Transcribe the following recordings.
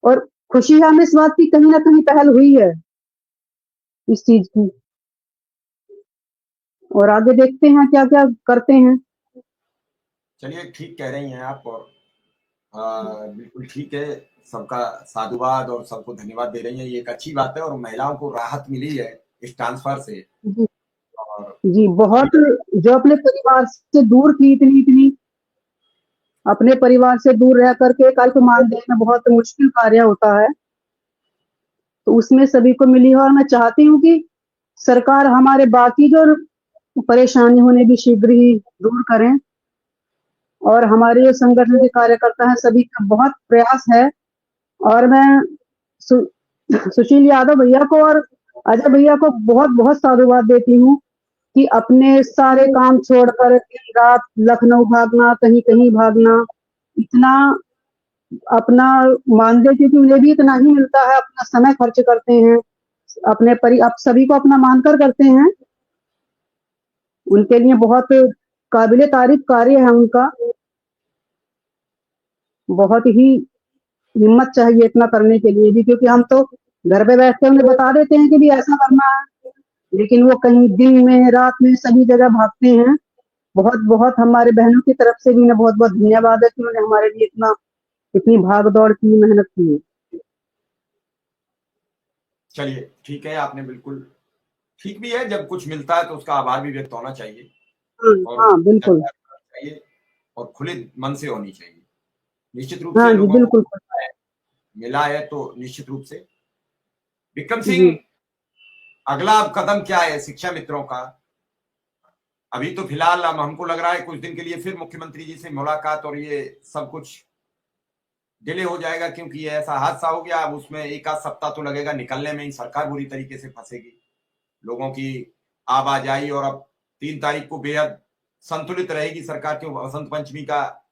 और खुशी है हमें इस बात की, कहीं ना कहीं पहल हुई है इस चीज की, और आगे देखते हैं क्या क्या करते हैं। चलिए, ठीक कह रही हैं आप, और बिल्कुल ठीक है। सबका साधुवाद और सबको धन्यवाद दे रही हैं, ये एक अच्छी बात है, और महिलाओं को राहत मिली है इस ट्रांसफर से। जी और जी, अभी बहुत, जो अपने परिवार से दूर थी, इतनी इतनी अपने परिवार से दूर रह करके कल को मान देना बहुत मुश्किल कार्य होता है, तो उसमें सभी को मिली है। और मैं चाहती हूँ कि सरकार हमारे बाकी जो परेशानी उन्हें भी शीघ्र ही दूर करें, और हमारे जो संगठन के कार्यकर्ता हैं सभी का बहुत प्रयास है। और मैं सु, सुशील यादव भैया को और अजय भैया को बहुत बहुत साधुवाद देती हूँ कि अपने सारे काम छोड़कर दिन रात लखनऊ भागना, कहीं कहीं भागना, इतना अपना मानदेय, क्योंकि उन्हें भी इतना ही मिलता है, अपना समय खर्च करते हैं, अपने आप सभी को अपना मानकर करते हैं। उनके लिए बहुत काबिले तारीफ कार्य है उनका, बहुत ही हिम्मत चाहिए इतना करने के लिए भी, क्योंकि हम तो घर पे बैठ के उन्हें बता देते हैं कि भी ऐसा करना है, लेकिन वो कहीं दिन में रात में सभी जगह भागते हैं। बहुत बहुत हमारे बहनों की तरफ से भी उन्हें बहुत बहुत धन्यवाद है कि उन्होंने हमारे लिए इतना इतनी भाग दौड़ की, मेहनत की है। चलिए, ठीक है, आपने बिल्कुल ठीक भी है, जब कुछ मिलता है तो उसका आभार भी व्यक्त होना चाहिए, हाँ और हाँ बिल्कुल। चाहिए, और खुले मन से होनी चाहिए। निश्चित रूप हाँ से जी लोगों को बिल्कुल। मिला है, तो निश्चित रूप से विक्रम जी सिंह, अगला कदम क्या है शिक्षा मित्रों का? अभी तो फिलहाल अब हमको लग रहा है कुछ दिन के लिए फिर मुख्यमंत्री जी से मुलाकात और ये सब कुछ डिले हो जाएगा, क्योंकि ये ऐसा हादसा हो गया। अब उसमें एक आध सप्ताह तो लगेगा निकलने में ही, सरकार बुरी तरीके से फंसेगी, लोगों की आवाजाही। और अब 3 तारीख को बेहद संतुलित रहेगी सरकार, क्यों? बसंत पंचमी का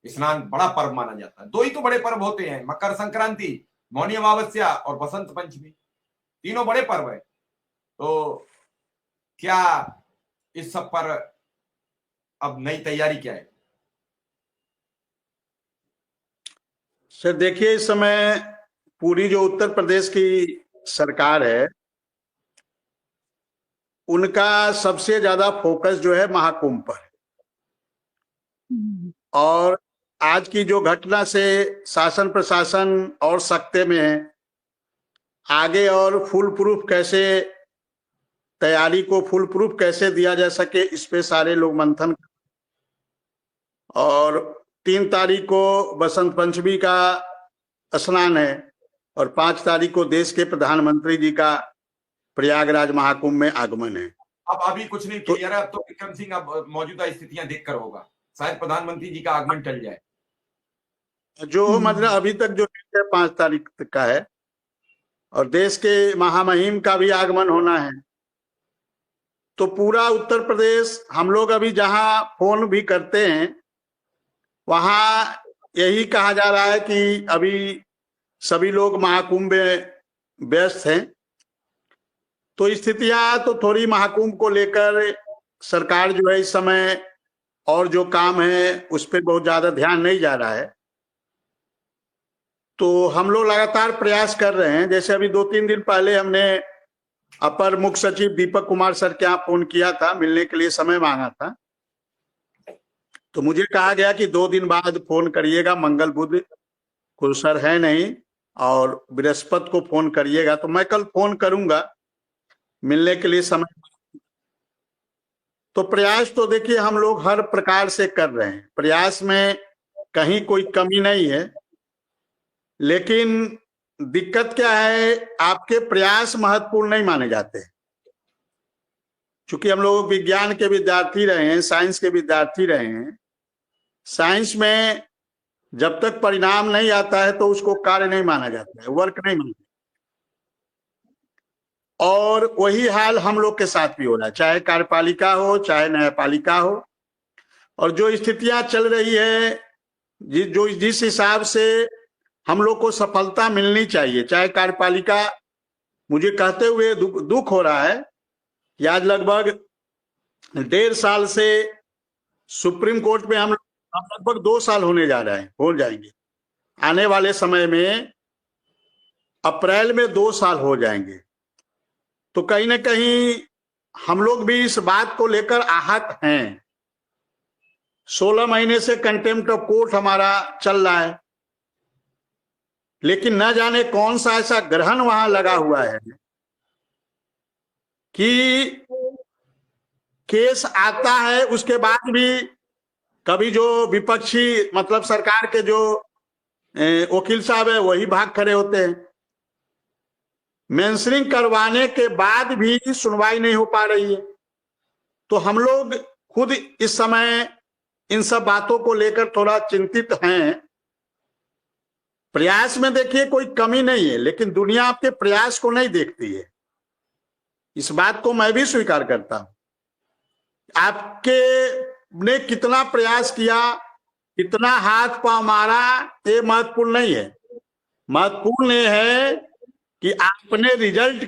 स्नान बड़ा पर्व माना जाता है। 2 ही तो बड़े पर्व होते हैं, मकर संक्रांति, मौनी अमावस्या और बसंत पंचमी, तीनों बड़े पर्व है। तो क्या इस सब पर अब नई तैयारी क्या है? सर देखिए, इस समय पूरी जो उत्तर प्रदेश की सरकार है, उनका सबसे ज्यादा फोकस जो है महाकुंभ पर है। और आज की जो घटना से शासन प्रशासन और सकते में है, आगे और फुल प्रूफ कैसे, तैयारी को फुल प्रूफ कैसे दिया जा सके, इस पे सारे लोग मंथन। और 3 तारीख को बसंत पंचमी का स्नान है, और 5 तारीख को देश के प्रधानमंत्री जी का प्रयागराज महाकुंभ में आगमन है। अब अभी कुछ नहीं क्लियर है, अब तो विक्रम सिंह अब मौजूदा स्थितियां देखकर होगा, शायद प्रधानमंत्री जी का आगमन टल जाए। जो मतलब अभी तक जो 5 तारीख तक का है, और देश के महामहिम का भी आगमन होना है। तो पूरा उत्तर प्रदेश, हम लोग अभी जहां फोन भी करते हैं, वहां यही कहा जा रहा है कि अभी सभी लोग महाकुंभ में व्यस्त हैं। तो स्थितियां तो थोड़ी महाकुंभ को लेकर, सरकार जो है इस समय और जो काम है उस पर बहुत ज्यादा ध्यान नहीं जा रहा है। तो हम लोग लगातार प्रयास कर रहे हैं। जैसे अभी 2-3 दिन पहले हमने अपर मुख्य सचिव दीपक कुमार सर के यहाँ फोन किया था, मिलने के लिए समय मांगा था। तो मुझे कहा गया कि 2 दिन बाद फोन करिएगा, मंगल बुध को सर है नहीं, और बृहस्पति को फोन करिएगा। तो मैं कल फोन करूंगा, मिलने के लिए समय। तो प्रयास तो देखिए हम लोग हर प्रकार से कर रहे हैं, प्रयास में कहीं कोई कमी नहीं है। लेकिन दिक्कत क्या है, आपके प्रयास महत्वपूर्ण नहीं माने जाते। चूंकि हम लोग विज्ञान के विद्यार्थी रहे हैं, साइंस के विद्यार्थी रहे हैं, साइंस में जब तक परिणाम नहीं आता है तो उसको कार्य नहीं माना जाता है, वर्क नहीं माना। और वही हाल हम लोग के साथ भी हो रहा है, चाहे कार्यपालिका हो चाहे न्यायपालिका हो। और जो स्थितियां चल रही है, जिस हिसाब से हम लोग को सफलता मिलनी चाहिए, चाहे कार्यपालिका, मुझे कहते हुए दुख हो रहा है कि आज लगभग 1.5 साल से सुप्रीम कोर्ट में हम लगभग 2 साल होने जा रहे हैं, हो जाएंगे। आने वाले समय में अप्रैल में 2 साल हो जाएंगे। तो कहीं ना कहीं हम लोग भी इस बात को लेकर आहत हैं। 16 महीने से कंटेम्प्ट ऑफ कोर्ट हमारा चल रहा है, लेकिन न जाने कौन सा ऐसा ग्रहण वहां लगा हुआ है कि केस आता है, उसके बाद भी कभी जो विपक्षी मतलब सरकार के जो वकील साहब है वही भाग खड़े होते हैं। मेंशनिंग करवाने के बाद भी सुनवाई नहीं हो पा रही है। तो हम लोग खुद इस समय इन सब बातों को लेकर थोड़ा चिंतित हैं। प्रयास में देखिए कोई कमी नहीं है, लेकिन दुनिया आपके प्रयास को नहीं देखती है। इस बात को मैं भी स्वीकार करता हूं। आपके ने कितना प्रयास किया, कितना हाथ पांव मारा, ये महत्वपूर्ण नहीं है। महत्वपूर्ण ये है कि आपने रिजल्ट